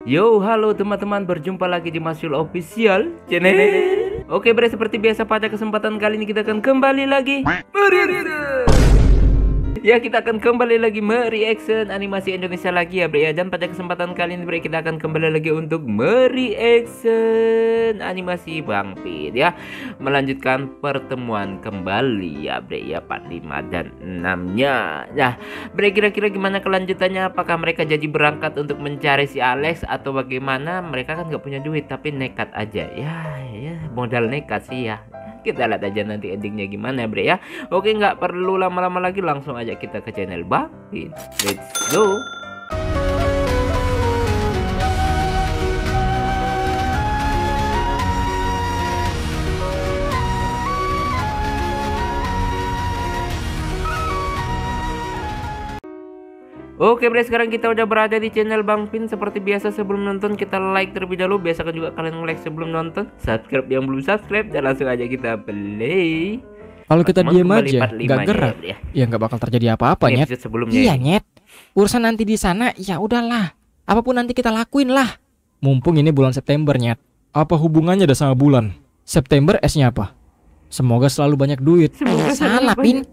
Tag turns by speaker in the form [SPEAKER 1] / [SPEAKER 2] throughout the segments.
[SPEAKER 1] Yo, halo teman-teman, berjumpa lagi di Masyul Official Channel. Oke bre, seperti biasa pada kesempatan kali ini kita akan kembali lagi Ya, kita akan kembali lagi mereaction animasi Indonesia lagi ya bre ya. Dan pada kesempatan kali ini bre, kita akan kembali lagi untuk mereaction animasi Bang Pit ya. Melanjutkan pertemuan kembali ya bre ya, part 5 dan 6-nya. Nah bre, kira-kira gimana kelanjutannya? Apakah mereka jadi berangkat untuk mencari si Alex atau bagaimana? Mereka kan gak punya duit tapi nekat aja ya, modal nekat sih ya. Kita lihat aja nanti endingnya gimana bre ya. Oke, nggak perlu lama-lama lagi, langsung aja kita ke channel Bang Pit. Let's go. Oke bre, sekarang kita udah berada di channel Bang Pin. Seperti biasa sebelum nonton kita like terlebih dahulu. Biasakan juga kalian like sebelum nonton. Subscribe yang belum subscribe, dan langsung aja kita play.
[SPEAKER 2] Kalau kita diem aja nggak gerak ya nggak bakal terjadi apa-apa Nyet. Iya Nyet, urusan nanti di sana ya udahlah, apapun nanti kita lakuin lah. Mumpung ini bulan September Nyet. Apa hubungannya dah sama bulan September? S-nya apa? Semoga selalu banyak duit. Salah Pin,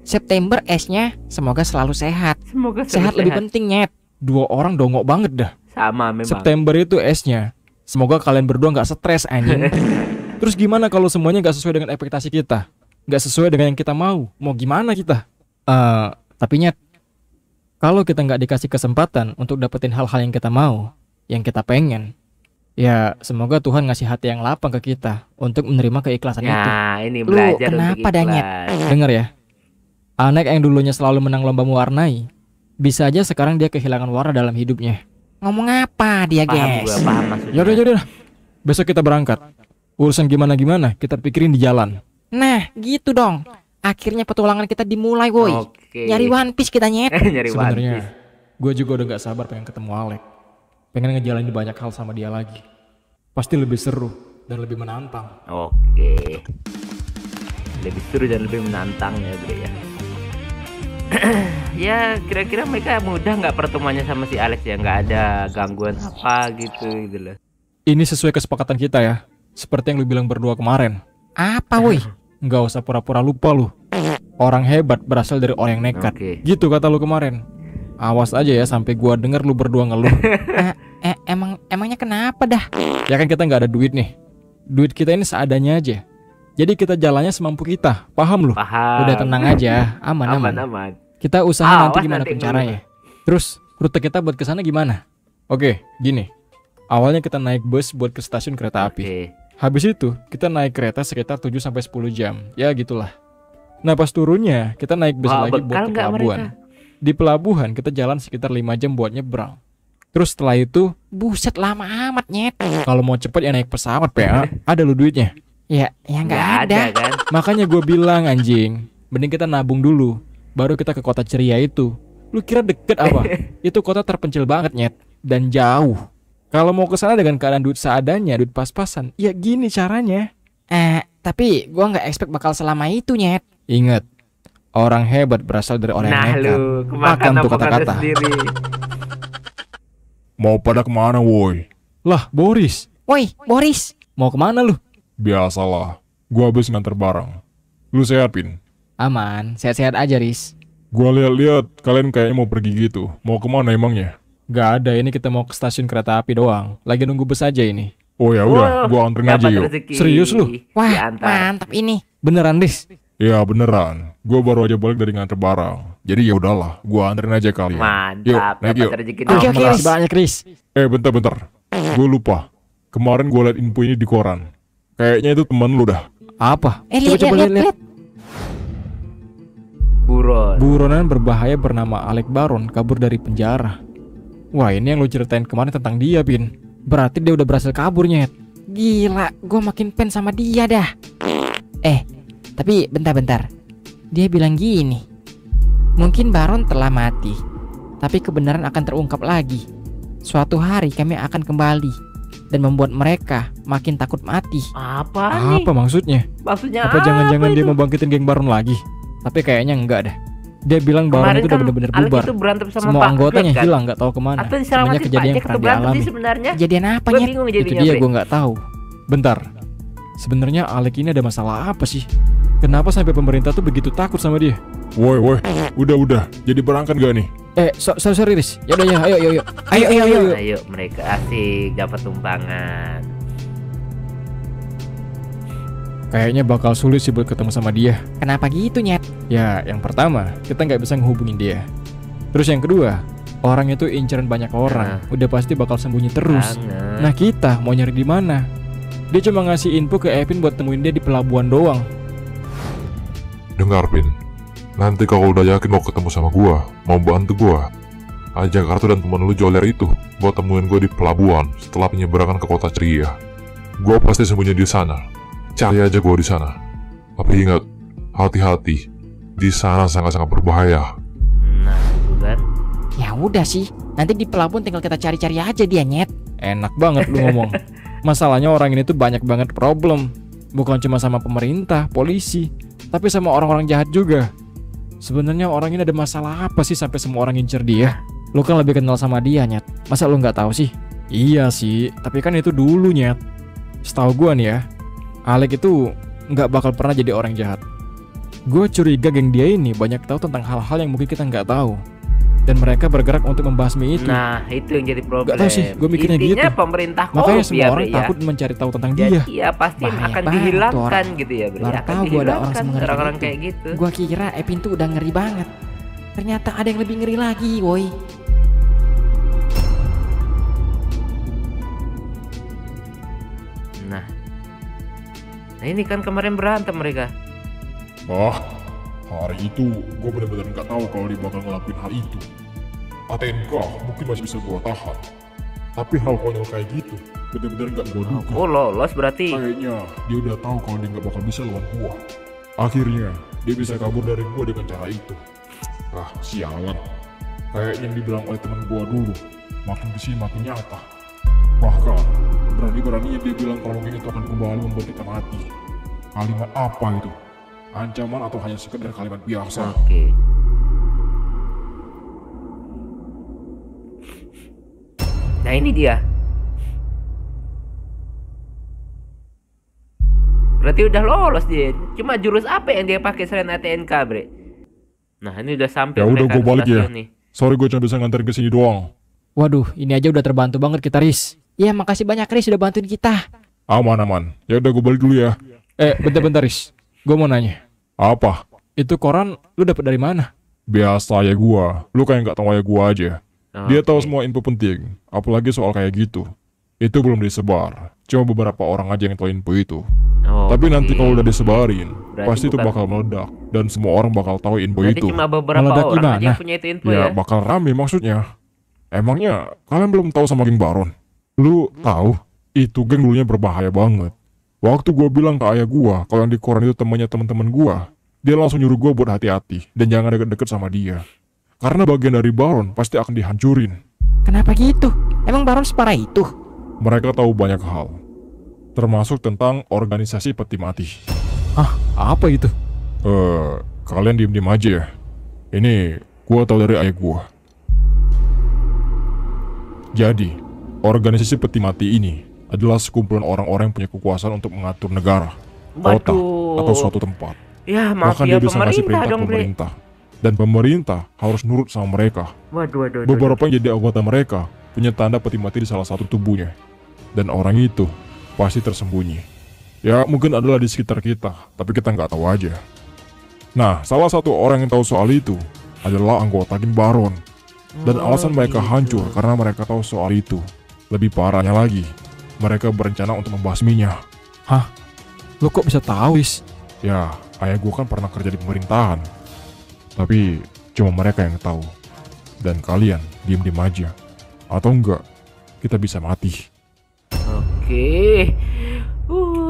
[SPEAKER 2] September S-nya semoga selalu sehat.
[SPEAKER 1] Semoga
[SPEAKER 2] sehat lebih penting Nyet. Dua orang dongok banget dah.
[SPEAKER 1] Sama memang.
[SPEAKER 2] September itu S-nya semoga kalian berdua nggak stres anjing. Terus gimana kalau semuanya nggak sesuai dengan ekspektasi kita, nggak sesuai dengan yang kita mau gimana kita? Tapi Nyet, kalau kita nggak dikasih kesempatan untuk dapetin hal-hal yang kita mau, yang kita pengen, ya semoga Tuhan ngasih hati yang lapang ke kita untuk menerima keikhlasan itu.
[SPEAKER 1] Nah ini belajar.
[SPEAKER 2] Lu kenapa dah Nyet? Dengar ya, anak yang dulunya selalu menang lomba mewarnai, bisa aja sekarang dia kehilangan warna dalam hidupnya. Ngomong apa dia guys?
[SPEAKER 1] Paham maksudnya.
[SPEAKER 2] Yaudah, besok kita berangkat. Urusan gimana-gimana kita pikirin di jalan. Nah gitu dong, akhirnya petualangan kita dimulai woi. Nyari One Piece kita Nyet.
[SPEAKER 1] Sebenarnya
[SPEAKER 2] gue juga udah gak sabar pengen ketemu Alex. Pengen ngejalanin banyak hal sama dia lagi. Pasti lebih seru dan lebih menantang.
[SPEAKER 1] Oke, lebih seru dan lebih menantang ya bre ya. Ya kira-kira mereka mudah nggak pertemuannya sama si Alex ya? Nggak ada gangguan apa gitu loh.
[SPEAKER 2] Ini sesuai kesepakatan kita ya, seperti yang lu bilang berdua kemarin. Apa woi? Nggak usah pura-pura lupa lu. Orang hebat berasal dari orang yang nekat. Gitu kata lu kemarin. Awas aja ya sampai gua denger lu berdua ngeluh. Emangnya kenapa dah? Ya kan kita nggak ada duit nih. Duit kita ini seadanya aja. Jadi kita jalannya semampu kita. Paham lu?
[SPEAKER 1] Paham.
[SPEAKER 2] Udah tenang aja, aman. Kita usaha nanti gimana pun caranya. Terus rute kita buat kesana gimana? Oke, gini. Awalnya kita naik bus buat ke stasiun kereta api. Habis itu kita naik kereta sekitar 7-10 jam. Ya gitulah. Nah pas turunnya kita naik bus lagi buat ke pelabuhan. Di pelabuhan kita jalan sekitar 5 jam buat nyebrang. Terus setelah itu, buset lama amat Nyet. Kalau mau cepet ya naik pesawat PA. Ada lu duitnya? Ya nggak ada kan? Makanya gue bilang anjing, mending kita nabung dulu, baru kita ke kota ceria itu. Lu kira deket apa? Itu kota terpencil banget Nyet, dan jauh. Kalau mau ke sana dengan keadaan duit seadanya, duit pas-pasan, ya gini caranya. Tapi gue nggak expect bakal selama itu Nyet. Ingat, orang hebat berasal dari orang yang nekat. Makan tuh kata-kata.
[SPEAKER 3] Mau pada kemana woi?
[SPEAKER 2] Lah Boris. Woi Boris, mau kemana lu?
[SPEAKER 3] Biasalah, gua habis nganter barang. Lu sehat Pin?
[SPEAKER 2] Aman, sehat-sehat aja Riz.
[SPEAKER 3] Gua lihat-lihat kalian kayaknya mau pergi gitu. Mau kemana emangnya?
[SPEAKER 2] Gak ada, ini kita mau ke stasiun kereta api doang. Lagi nunggu bus aja ini.
[SPEAKER 3] Oh ya udah, gua anterin aja yuk.
[SPEAKER 2] Serius lu? Wah, mantap ini. Beneran Riz?
[SPEAKER 3] Ya beneran. Gua baru aja balik dari nganter barang. Jadi ya udahlah, gua anterin aja kalian.
[SPEAKER 1] Mantap.
[SPEAKER 3] Yuk, naik yuk.
[SPEAKER 2] Oke, makasih banyak Riz.
[SPEAKER 3] Bentar. Gua lupa. Kemarin gua liat info ini di koran. Kayaknya itu teman lu dah.
[SPEAKER 2] Apa? Coba lihat. Buronan berbahaya bernama Alex Baron kabur dari penjara. Wah, ini yang lu ceritain kemarin tentang dia, Pin. Berarti dia udah berhasil kabur, Nyet. Gila, gue makin pen sama dia dah. Tapi bentar. Dia bilang gini. Mungkin Baron telah mati, tapi kebenaran akan terungkap lagi. Suatu hari kami akan kembali dan membuat mereka makin takut mati.
[SPEAKER 1] Apa
[SPEAKER 2] maksudnya?
[SPEAKER 1] Maksudnya
[SPEAKER 2] apa jangan-jangan dia
[SPEAKER 1] itu?
[SPEAKER 2] mau bangkitin geng Baron lagi? Tapi kayaknya enggak dah. Dia bilang Baron itu udah bener-bener bubar.
[SPEAKER 1] Itu berantem sama
[SPEAKER 2] semua
[SPEAKER 1] Pak
[SPEAKER 2] anggotanya
[SPEAKER 1] kan?
[SPEAKER 2] hilang, nggak tahu kemana. Sebenarnya kejadian yang pernah dialami.
[SPEAKER 1] Kejadian
[SPEAKER 2] apa ya? Itu dia gue nggak tahu. Bentar, sebenarnya Alek ini ada masalah apa sih? Kenapa sampai pemerintah tuh begitu takut sama dia?
[SPEAKER 3] Woi, udah. Jadi berangkat gak nih?
[SPEAKER 2] Sorry Riz. Ya udah ya, ayo.
[SPEAKER 1] Ayo mereka asik dapat tumpangan.
[SPEAKER 2] Kayaknya bakal sulit sih buat ketemu sama dia. Kenapa gitu, Nyet? Ya, yang pertama, kita nggak bisa ngehubungin dia. Terus yang kedua, orang itu inceran banyak orang. Udah pasti bakal sembunyi terus. Nah, kita mau nyari di mana? Dia cuma ngasih info ke Evin buat temuin dia di pelabuhan doang.
[SPEAKER 3] Dengar, Pin. Nanti kalau udah yakin mau ketemu sama gua, mau bantu gua, ajak Kartu dan temen lu Joler itu buat temuin gua di pelabuhan setelah penyeberangan ke kota ceria. Gua pasti sembunyi di sana. Cari aja gua di sana. Tapi ingat, hati-hati. Di sana sangat-sangat berbahaya.
[SPEAKER 1] Nah, itu kan.
[SPEAKER 4] Ya udah sih, nanti di pelabuhan tinggal kita cari-cari aja dia, Nyet.
[SPEAKER 2] Enak banget lu ngomong. Masalahnya orang ini tuh banyak banget problem. Bukan cuma sama pemerintah, polisi, tapi sama orang-orang jahat juga. Sebenarnya orang ini ada masalah apa sih sampai semua orang ngincer dia? Lu kan lebih kenal sama dia, Nyet. Masa lu nggak tahu sih? Iya sih, tapi kan itu dulu, Nyet. Setahu gua nih ya, Alek itu nggak bakal pernah jadi orang jahat. Gue curiga geng dia ini banyak tahu tentang hal-hal yang mungkin kita nggak tahu. Dan mereka bergerak untuk membasmi itu.
[SPEAKER 1] Nah, itu yang jadi problem.
[SPEAKER 2] Gak tau sih, gue mikirnya
[SPEAKER 1] intinya
[SPEAKER 2] gitu.
[SPEAKER 1] Pemerintah
[SPEAKER 2] makanya semua
[SPEAKER 1] ya,
[SPEAKER 2] orang takut mencari tahu tentang dia.
[SPEAKER 1] Iya, pasti
[SPEAKER 4] Bahaya
[SPEAKER 1] akan
[SPEAKER 4] banget
[SPEAKER 1] dihilangkan gitu ya, Bre.
[SPEAKER 4] Baru
[SPEAKER 1] Akan
[SPEAKER 4] tahu gua ada orang
[SPEAKER 1] dihilangkan orang-orang kayak gitu.
[SPEAKER 4] Gua kira Evin tuh udah ngeri banget. Ternyata ada yang lebih ngeri lagi, woi.
[SPEAKER 1] Nah ini kan kemarin berantem mereka.
[SPEAKER 3] Hari itu gue benar-benar nggak tahu kalau dia bakal ngelakuin hal itu. ATNK mungkin masih bisa gue tahan, tapi hal konyol kayak gitu benar-benar nggak gue duga.
[SPEAKER 1] Oh, lolos berarti.
[SPEAKER 3] Kayaknya dia udah tahu kalau dia nggak bakal bisa lawan gue. Akhirnya dia bisa kabur dari gue dengan cara itu. Sialan. Kayak yang dibilang oleh teman gue dulu, makin kesini makin nyata. Bahkan berani-beraninya dia bilang kalau geng itu akan kembali membuat kita mati. Kalimat apa itu? Ancaman atau hanya sekedar kalimat biasa?
[SPEAKER 1] Oke. Nah ini dia. Berarti udah lolos dia. Cuma jurus apa yang dia pakai selain ATNK, Bre? Nah ini udah sampai.
[SPEAKER 3] Ya udah gue balik ya.
[SPEAKER 1] Nih.
[SPEAKER 3] Sorry gue cuma bisa nganterin ke sini doang.
[SPEAKER 2] Waduh, ini aja udah terbantu banget kita, Riz.
[SPEAKER 4] Ya makasih banyak Riz udah bantuin kita.
[SPEAKER 3] Aman. Ya udah gue balik dulu ya.
[SPEAKER 2] Bentar Riz. Gue mau nanya.
[SPEAKER 3] Apa?
[SPEAKER 2] Itu koran lu dapet dari mana?
[SPEAKER 3] Biasa ya gua. Lu kayak nggak tahu ya gua aja. Dia tahu semua info penting, apalagi soal kayak gitu. Itu belum disebar. Cuma beberapa orang aja yang tahu info itu. Tapi nanti kalau udah disebarin, pasti itu bakal meledak dan semua orang bakal tahu info itu.
[SPEAKER 1] Cuma beberapa
[SPEAKER 2] meledak
[SPEAKER 1] orang
[SPEAKER 2] gimana?
[SPEAKER 1] aja yang punya itu info ya.
[SPEAKER 3] Bakal rame maksudnya. Emangnya kalian belum tahu sama geng Baron? Lu tahu? Itu geng dulunya berbahaya banget. Waktu gua bilang ke ayah gua kalau yang di koran itu temannya teman-teman gua, dia langsung nyuruh gua buat hati-hati dan jangan deket-deket sama dia. Karena bagian dari Baron pasti akan dihancurin.
[SPEAKER 4] Kenapa gitu? Emang Baron separah itu?
[SPEAKER 3] Mereka tahu banyak hal, termasuk tentang organisasi peti mati.
[SPEAKER 2] Apa itu?
[SPEAKER 3] Kalian diem-diem aja ya. Ini gua tahu dari ayah gua. Jadi, organisasi peti mati ini adalah sekumpulan orang-orang yang punya kekuasaan untuk mengatur negara, kota, atau suatu tempat.
[SPEAKER 1] Ya,
[SPEAKER 3] Bahkan
[SPEAKER 1] mafia
[SPEAKER 3] dia bisa ngasih perintah ke
[SPEAKER 1] dong, Bre.
[SPEAKER 3] pemerintah. Dan pemerintah harus nurut sama mereka.
[SPEAKER 1] Waduh.
[SPEAKER 3] Beberapa yang jadi anggota mereka punya tanda peti mati di salah satu tubuhnya. Dan orang itu pasti tersembunyi. Ya mungkin adalah di sekitar kita, tapi kita nggak tahu aja. Nah, salah satu orang yang tahu soal itu adalah anggota geng Baron. Dan alasan mereka hancur karena mereka tahu soal itu. Lebih parahnya lagi, mereka berencana untuk membasminya.
[SPEAKER 2] Lu kok bisa tahu, Riz?
[SPEAKER 3] Ya, ayah gue kan pernah kerja di pemerintahan. Tapi cuma mereka yang tahu. Dan kalian diem-diem aja. Atau enggak, kita bisa mati.
[SPEAKER 1] Oke.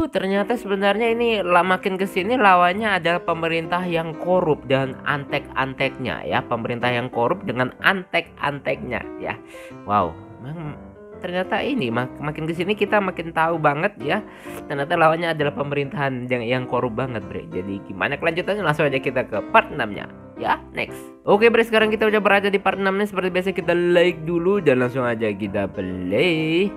[SPEAKER 1] Ternyata sebenarnya ini makin kesini lawannya adalah pemerintah yang korup dan antek-anteknya ya. Pemerintah yang korup dengan antek-anteknya ya. Wow, memang ternyata ini makin kesini kita makin tahu banget ya. Ternyata lawannya adalah pemerintahan yang korup banget, Bre. Jadi gimana kelanjutannya, langsung aja kita ke part 6-nya. ya. Next. Oke bre, sekarang kita udah berada di part 6 nih. Seperti biasa kita like dulu dan langsung aja kita play.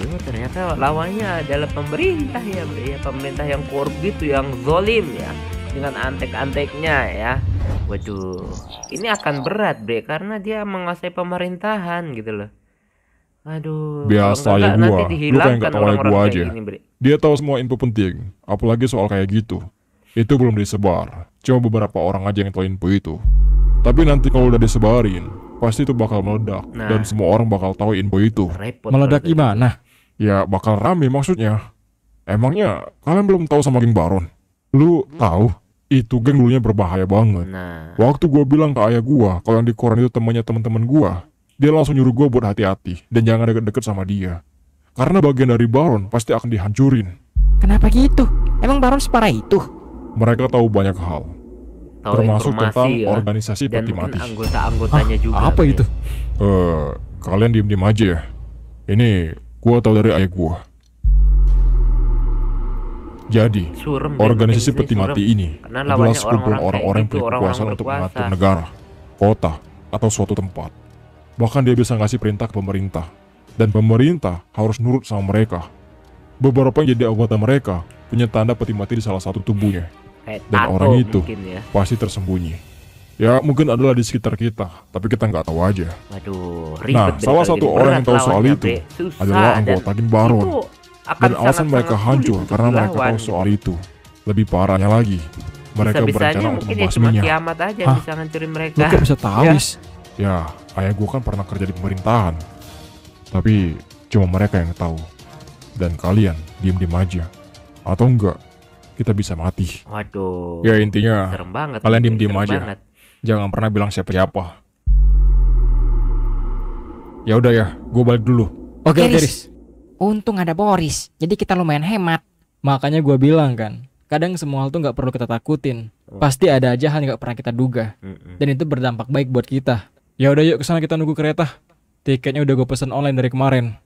[SPEAKER 1] Ternyata lawannya adalah pemerintah ya bre ya. Pemerintah yang korup gitu, yang zolim ya, dengan antek-anteknya ya. Waduh, ini akan berat bre, karena dia menguasai pemerintahan gitu loh. Aduh,
[SPEAKER 3] biasa ya gua, lu kayak gak tahu gua aja.
[SPEAKER 1] Gini,
[SPEAKER 3] dia tahu semua info penting, apalagi soal kayak gitu. Itu belum disebar, cuma beberapa orang aja yang tahu info itu. Tapi nanti kalau udah disebarin, pasti itu bakal meledak, dan semua orang bakal tahu info itu.
[SPEAKER 2] Meledak gimana?
[SPEAKER 3] Ya bakal rame maksudnya. Emangnya kalian belum tahu sama geng Baron? Lu tahu? Itu geng dulunya berbahaya banget. Waktu gua bilang ke ayah gua kalau yang di koran itu temannya teman-teman gua, dia langsung nyuruh gue buat hati-hati dan jangan deket-deket sama dia. Karena bagian dari Baron pasti akan dihancurin.
[SPEAKER 4] Kenapa gitu? Emang Baron separah itu?
[SPEAKER 3] Mereka tahu banyak hal, termasuk tentang organisasi peti mati.
[SPEAKER 1] Anggota-anggotanya juga.
[SPEAKER 2] Apa itu?
[SPEAKER 3] Kalian diem-diem aja ya. Ini gue tahu dari ayah gue. Jadi, organisasi peti mati ini adalah sekumpulan orang-orang yang punya kekuasaan untuk mengatur negara, kota, atau suatu tempat. Bahkan dia bisa ngasih perintah ke pemerintah, dan pemerintah harus nurut sama mereka. Beberapa yang jadi anggota mereka punya tanda peti mati di salah satu tubuhnya, dan orang itu pasti tersembunyi. Ya mungkin adalah di sekitar kita, tapi kita nggak tahu aja. Nah, salah satu orang yang tahu soal itu adalah anggota geng Baron. Dan alasan mereka hancur karena mereka tahu soal itu. Lebih parahnya lagi, mereka berencana untuk membasminya.
[SPEAKER 1] Hah?
[SPEAKER 2] Lu kok bisa tahu, Is?
[SPEAKER 3] Ya, ayah gue kan pernah kerja di pemerintahan. Tapi cuma mereka yang tahu. Dan kalian diem-diem aja. Atau enggak, kita bisa mati.
[SPEAKER 1] Waduh.
[SPEAKER 3] Ya intinya,
[SPEAKER 1] serem banget,
[SPEAKER 3] kalian diem-diem aja. Jangan pernah bilang siapa-siapa. Ya udah ya, gue balik dulu.
[SPEAKER 2] Oke, Riz.
[SPEAKER 4] Untung ada Boris, jadi kita lumayan hemat.
[SPEAKER 2] Makanya gue bilang kan, kadang semua hal tuh nggak perlu kita takutin. Pasti ada aja hal yang nggak pernah kita duga. Dan itu berdampak baik buat kita. Ya udah yuk kesana kita nunggu kereta. Tiketnya udah gue pesen online dari kemarin.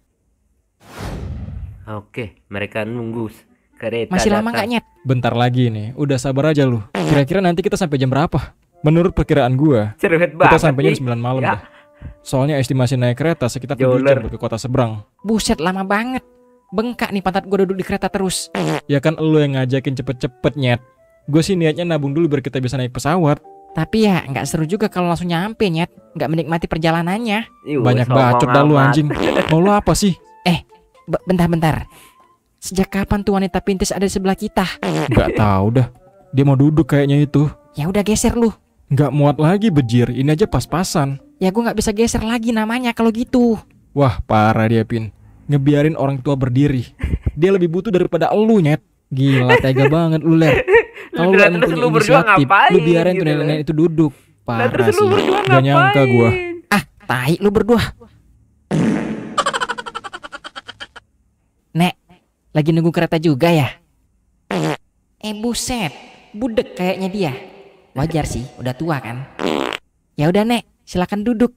[SPEAKER 1] Oke, mereka nunggu kereta.
[SPEAKER 4] Masih lama nggak, Nyet?
[SPEAKER 2] Bentar lagi nih, udah sabar aja lu. Kira-kira nanti kita sampai jam berapa? Menurut perkiraan gue, kita sampainya 9 malam dah. Soalnya estimasi naik kereta sekitar 7 jam ke kota seberang.
[SPEAKER 4] Buset, lama banget. Bengkak nih pantat gue duduk di kereta terus.
[SPEAKER 2] Ya kan lu yang ngajakin cepet-cepet, Nyet. Gue sih niatnya nabung dulu biar kita bisa naik pesawat.
[SPEAKER 4] Tapi ya nggak seru juga kalau langsung nyampe, Nyet. Nggak menikmati perjalanannya.
[SPEAKER 2] Banyak bacot dah lu anjing. Mau lu apa sih?
[SPEAKER 4] Bentar. Sejak kapan tuh wanita pintis ada di sebelah kita?
[SPEAKER 2] Nggak tahu dah. Dia mau duduk kayaknya itu.
[SPEAKER 4] Ya udah geser lu.
[SPEAKER 2] Nggak muat lagi bejir. Ini aja pas-pasan.
[SPEAKER 4] Ya gue nggak bisa geser lagi namanya kalau gitu.
[SPEAKER 2] Wah parah dia, Pin. Ngebiarin orang tua berdiri. Dia lebih butuh daripada elu, Nyet. Gila, tega banget lu, Ler. Kalau lu emang punya inisiatif, lu biarin tuh nenek-nenek itu duduk. Parah sih. Gak nyangka gua.
[SPEAKER 4] Tai lu berdua. Nek, lagi nunggu kereta juga ya? Buset, budek kayaknya dia. Wajar sih, udah tua kan. Ya udah, Nek, silakan duduk.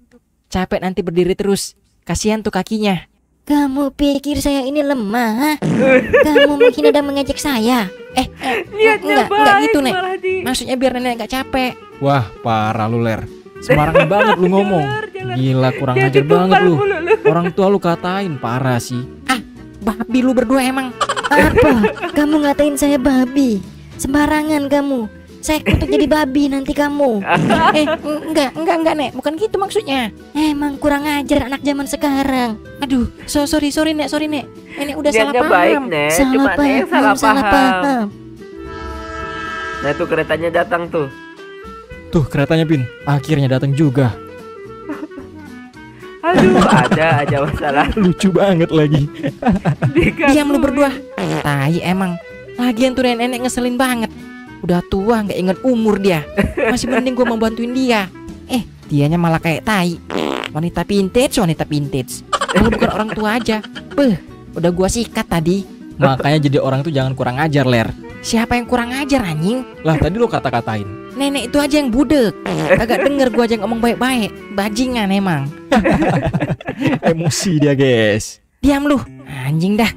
[SPEAKER 4] Capek nanti berdiri terus. Kasihan tuh kakinya.
[SPEAKER 5] Kamu pikir saya ini lemah? Kamu mungkin ada mengejek saya?
[SPEAKER 4] Enggak gitu, Nek. Maksudnya biar nenek gak capek.
[SPEAKER 2] Wah, parah lu, Ler. Sembarangan banget lu ngomong. Gila, kurang ajar banget lu. Orang tua lu katain, parah sih.
[SPEAKER 4] Babi lu berdua emang.
[SPEAKER 5] Apa? Kamu ngatain saya babi? Sembarangan kamu. Saya kutuk jadi babi nanti kamu.
[SPEAKER 4] Enggak, Nek. Bukan gitu maksudnya.
[SPEAKER 5] Emang kurang ajar anak zaman sekarang.
[SPEAKER 4] Aduh, sorry, Nek. Nenek udah salah
[SPEAKER 1] Niatnya
[SPEAKER 4] paham.
[SPEAKER 1] baik, Nek. Cuma salah paham. Nah tuh keretanya datang tuh.
[SPEAKER 2] Tuh keretanya, Pin. Akhirnya datang juga.
[SPEAKER 1] Aduh, ada aja masalah.
[SPEAKER 2] Lucu banget lagi.
[SPEAKER 4] Diam lu berdua. Tai emang. Lagian tuh nenek ngeselin banget. Udah tua nggak inget umur dia. Masih mending gue mau bantuin dia. Dianya malah kayak tai. Wanita vintage. Kalau bukan orang tua aja. Udah gua sikat tadi.
[SPEAKER 2] Makanya jadi orang tuh jangan kurang ajar, Ler.
[SPEAKER 4] Siapa yang kurang ajar anjing?
[SPEAKER 2] Lah tadi lo kata-katain.
[SPEAKER 4] Nenek itu aja yang budek. Kagak denger gua aja ngomong baik-baik. Bajingan emang.
[SPEAKER 2] Emosi dia, guys.
[SPEAKER 4] Diam lu, anjing dah.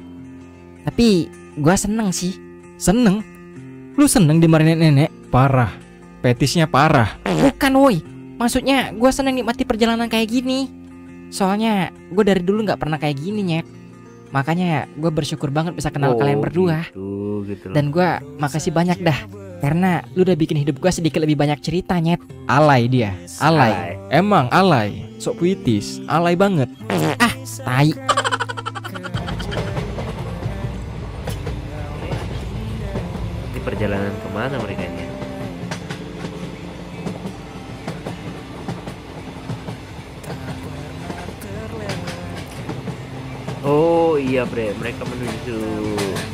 [SPEAKER 4] Tapi gua seneng sih.
[SPEAKER 2] Seneng? Lu seneng dimarahin nenek? Parah. Fetisnya parah.
[SPEAKER 4] Bukan woi, maksudnya gue seneng nikmati perjalanan kayak gini. Soalnya gue dari dulu gak pernah kayak gini Nyet. Makanya gue bersyukur banget bisa kenal kalian berdua
[SPEAKER 1] gitu loh.
[SPEAKER 4] Dan gue makasih banyak dah, karena lu udah bikin hidup gue sedikit lebih banyak cerita Nyet.
[SPEAKER 2] Alay dia, alay. Emang alay, sok puitis, alay banget.
[SPEAKER 4] Ah, tai.
[SPEAKER 1] Ini perjalanan kemana mereka ini? Oh iya bre, mereka menuju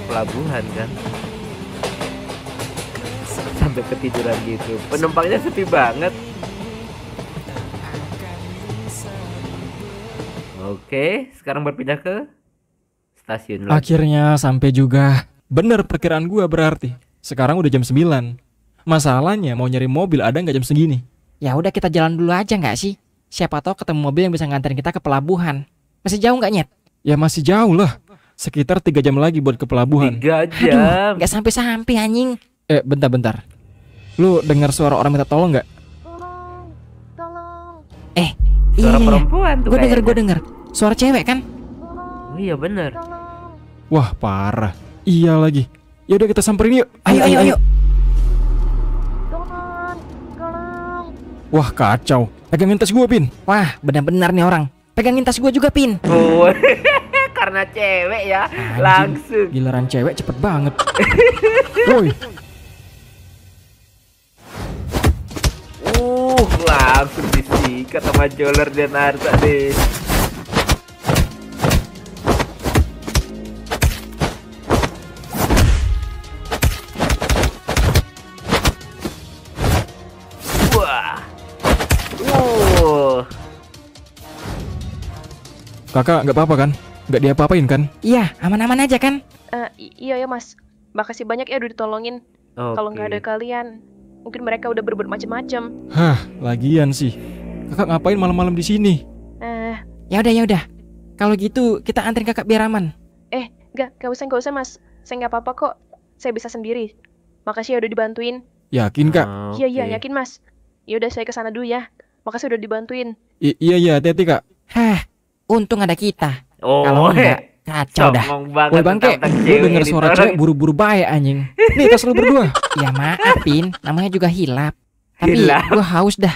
[SPEAKER 1] pelabuhan kan. Sampai ketiduran gitu. Penumpangnya sepi banget. Oke, sekarang berpindah ke stasiun lagi.
[SPEAKER 2] Akhirnya sampai juga. Bener perkiraan gua berarti. Sekarang udah jam 9. Masalahnya mau nyari mobil ada nggak jam segini?
[SPEAKER 4] Ya udah kita jalan dulu aja nggak sih? Siapa tahu ketemu mobil yang bisa nganterin kita ke pelabuhan. Masih jauh nggak Nyet?
[SPEAKER 2] Ya masih jauh lah. Sekitar 3 jam lagi buat ke pelabuhan.
[SPEAKER 1] 3 jam.
[SPEAKER 4] Aduh, nggak sampai-sampai anjing.
[SPEAKER 2] Bentar. Lu dengar suara orang minta tolong nggak?
[SPEAKER 1] Suara
[SPEAKER 4] Iya.
[SPEAKER 1] perempuan tuh
[SPEAKER 4] Gue
[SPEAKER 1] kayaknya.
[SPEAKER 4] denger. Suara cewek kan?
[SPEAKER 1] Oh iya bener.
[SPEAKER 2] Wah parah. Iya lagi. Ya udah kita samperin yuk.
[SPEAKER 4] Ayo.
[SPEAKER 2] Wah kacau. Pegangin tas gua Pin.
[SPEAKER 4] Wah, benar-benar nih orang. Pegangin tas gue juga Pin.
[SPEAKER 1] Oh, karena cewek ya.
[SPEAKER 2] Anjing.
[SPEAKER 1] Langsung.
[SPEAKER 2] Giliran cewek cepet banget. Woi.
[SPEAKER 1] Langsung disikat sama Joler dan Arta deh. Wah.
[SPEAKER 2] Kakak nggak apa-apa kan? Nggak diapa-apain kan?
[SPEAKER 4] Iya, aman-aman aja kan?
[SPEAKER 6] Iya ya mas, makasih banyak ya udah ditolongin. Kalau nggak ada kalian, mungkin mereka udah berbuat macam-macam.
[SPEAKER 2] Hah, lagian sih. Kakak ngapain malam-malam di sini?
[SPEAKER 4] Ya udah. Kalau gitu kita anterin kakak biar aman.
[SPEAKER 6] Gak usah mas. Saya nggak apa-apa kok. Saya bisa sendiri. Makasih ya udah dibantuin.
[SPEAKER 2] Yakin kak?
[SPEAKER 6] Iya, yakin mas. Ya udah saya kesana dulu ya. Makasih udah dibantuin.
[SPEAKER 2] Iya, hati-hati kak.
[SPEAKER 4] Hah, untung ada kita.
[SPEAKER 1] Oh,
[SPEAKER 4] Kalau enggak, kacau dah.
[SPEAKER 1] songong banget.
[SPEAKER 2] Woi bangke, gue denger suara cewek buru-buru baik anjing. Nih tas lu berdua.
[SPEAKER 4] Ya maaf Pin, namanya juga hilap. Tapi
[SPEAKER 1] Hilap.
[SPEAKER 4] gue haus dah.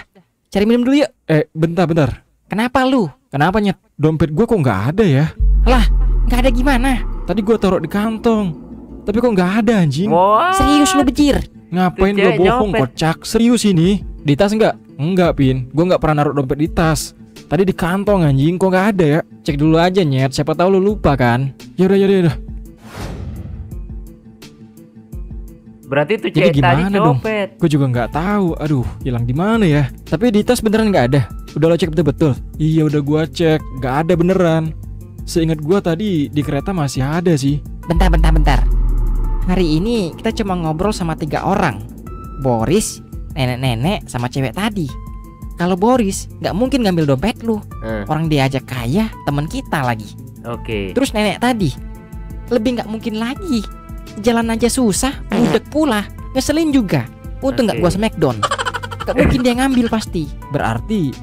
[SPEAKER 4] Cari minum dulu yuk.
[SPEAKER 2] Bentar.
[SPEAKER 4] Kenapa lu?
[SPEAKER 2] Kenapa Nyet? Dompet gue kok nggak ada ya?
[SPEAKER 4] Lah, nggak ada gimana?
[SPEAKER 2] Tadi gue taruh di kantong. Tapi kok nggak ada anjing?
[SPEAKER 1] Wah.
[SPEAKER 4] Serius lu bejir?
[SPEAKER 2] Ngapain
[SPEAKER 1] Tuh
[SPEAKER 2] gue
[SPEAKER 1] cewek
[SPEAKER 2] bohong
[SPEAKER 1] nyopet.
[SPEAKER 2] kocak? Serius ini? Di tas enggak? Enggak Pin. Gue nggak pernah naruh dompet di tas. Tadi di kantong anjing, kok nggak ada ya? Cek dulu aja Nyet, siapa tahu lu lupa kan? Yaudah.
[SPEAKER 1] Berarti tuh
[SPEAKER 2] Jadi
[SPEAKER 1] cewek tadi
[SPEAKER 2] gimana dong?
[SPEAKER 1] copet.
[SPEAKER 2] Gue juga nggak tahu. Aduh, hilang di mana ya? Tapi di tas beneran nggak ada. Udah lo cek betul-betul? Iya udah gua cek, nggak ada beneran. Seingat gua tadi di kereta masih ada sih.
[SPEAKER 4] Bentar. Hari ini kita cuma ngobrol sama 3 orang. Boris, nenek-nenek, sama cewek tadi. Kalau Boris nggak mungkin ngambil dompet lu. Orang dia aja kaya, teman kita lagi.
[SPEAKER 1] Oke.
[SPEAKER 4] Terus nenek tadi, lebih nggak mungkin lagi. Jalan aja susah, budek pula, ngeselin juga. Untung nggak
[SPEAKER 1] Oke.
[SPEAKER 4] gua smackdown. Gak mungkin dia ngambil pasti.
[SPEAKER 2] Berarti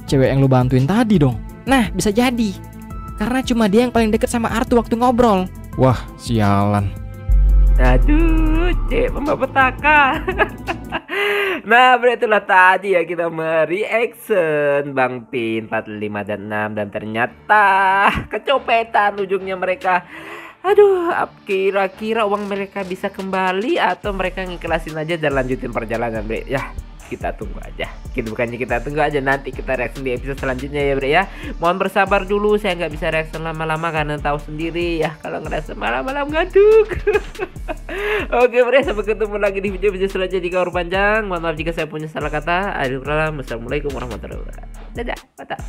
[SPEAKER 2] cewek yang lu bantuin tadi dong.
[SPEAKER 4] Nah, bisa jadi. Karena cuma dia yang paling deket sama Artu waktu ngobrol.
[SPEAKER 2] Wah, sialan.
[SPEAKER 1] Aduh, cewek pembawa petaka. Nah, beritulah tadi ya kita mereaction Bang Pin 45 dan 6 dan ternyata kecopetan ujungnya mereka. Aduh, kira-kira uang mereka bisa kembali atau mereka ngiklasin aja dan lanjutin perjalanan, Bre. Ya, kita tunggu aja. Kita tunggu aja, nanti kita reaction di episode selanjutnya ya, Bre ya. Mohon bersabar dulu, saya nggak bisa reaction lama-lama karena tahu sendiri ya kalau ngerasa malam-malam ngantuk. Oke, Bre, sampai ketemu lagi di video-video selanjutnya di Kaur Panjang. Mohon maaf jika saya punya salah kata. Assalamualaikum warahmatullahi wabarakatuh. Dadah, mantap.